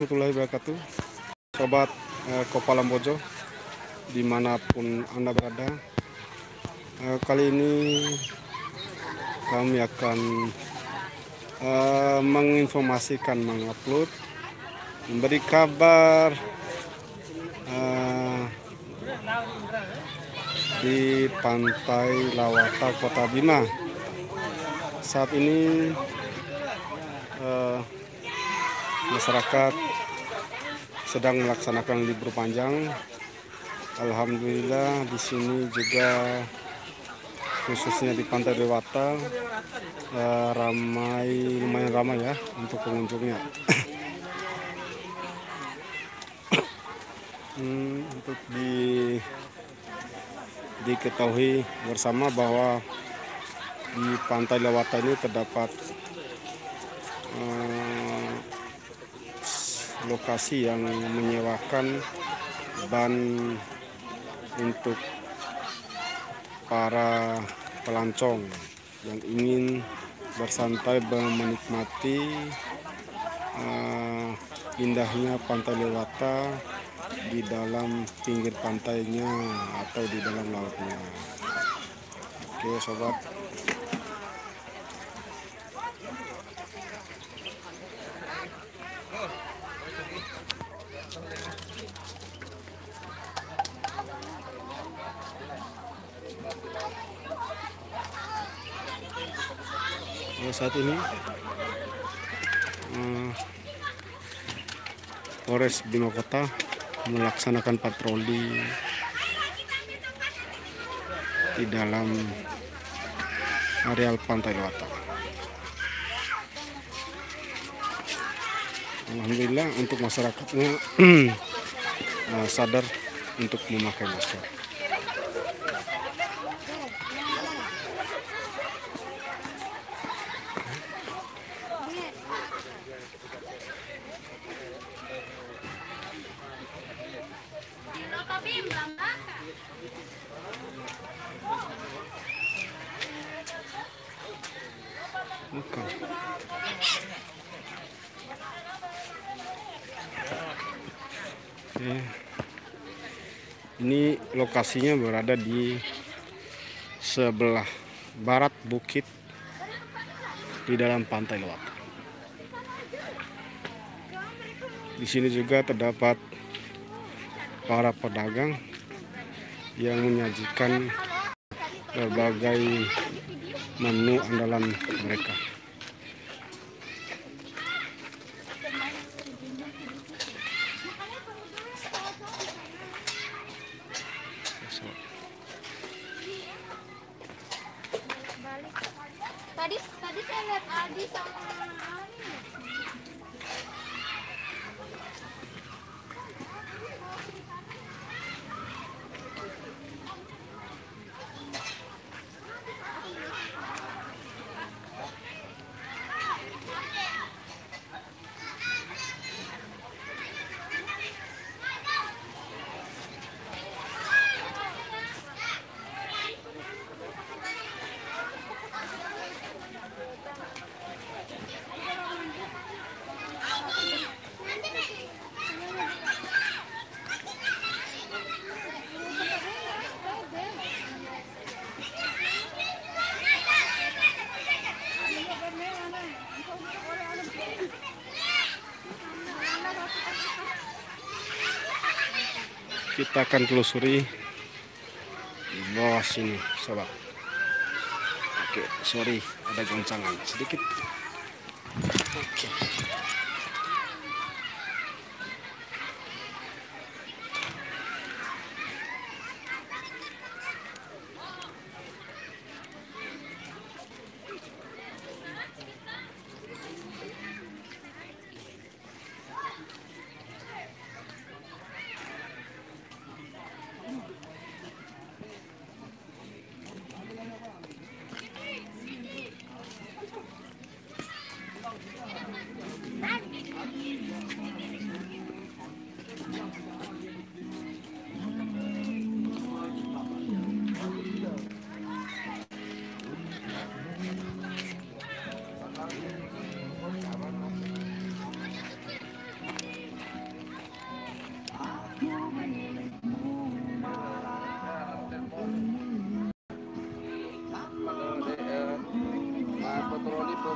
Warahmatullahi wabarakatuh. Sobat Kopala Mojo dimanapun Anda berada, kali ini kami akan menginformasikan, mengupload, memberi kabar di Pantai Lawata Kota Bima. Saat ini masyarakat sedang melaksanakan libur panjang. Alhamdulillah di sini juga khususnya di Pantai Lewata lumayan ramai ya untuk pengunjungnya. Untuk diketahui bersama bahwa di Pantai Lewata ini terdapat lokasi yang menyewakan ban untuk para pelancong yang ingin bersantai menikmati indahnya Pantai Lewata di dalam pinggir pantainya atau di dalam lautnya. Oke sobat, saat ini Polres Bima Kota melaksanakan patroli di dalam areal Pantai Lewata. Alhamdulillah untuk masyarakatnya sadar untuk memakai masker. Bukan. Ini lokasinya berada di sebelah barat bukit di dalam Pantai Lewata. Di sini juga terdapat para pedagang yang menyajikan berbagai menu andalan mereka. Tadi saya lihat Aldi sama Kita akan telusuri di bawah sini, sobat. Oke, sorry, ada goncangan sedikit. Oke.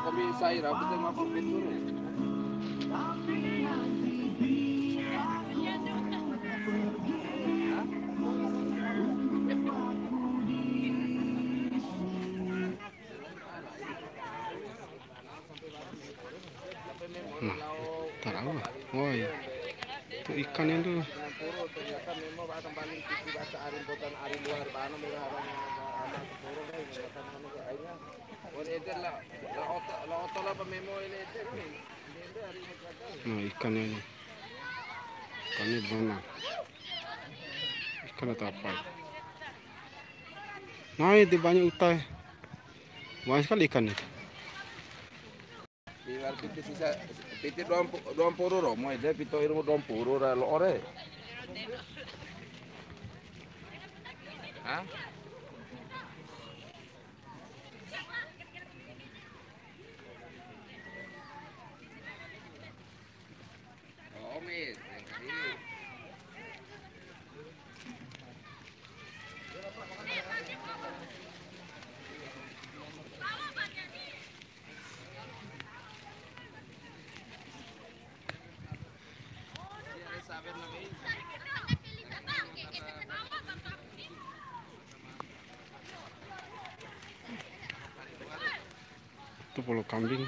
kami saya rambut yang apa pintu. Nah, tahu ah. Oh iya. Itu ikan itu. Ternyata memang akan paling tinggi baca ari botan ari luar bana mereka anak puro kan mereka akhirnya orang itu lah otot lah pememo ini itu hari Nah, ikannya ini. Ikannya banyak. Ikan atau apa? Nah, itu banyak utai. Banyak sekali ikan itu. Biar pitit sisa pitit doang puro romo itu pito irmo doang puro lo ore. Hah? Oh, mit. Itu pulau kambing.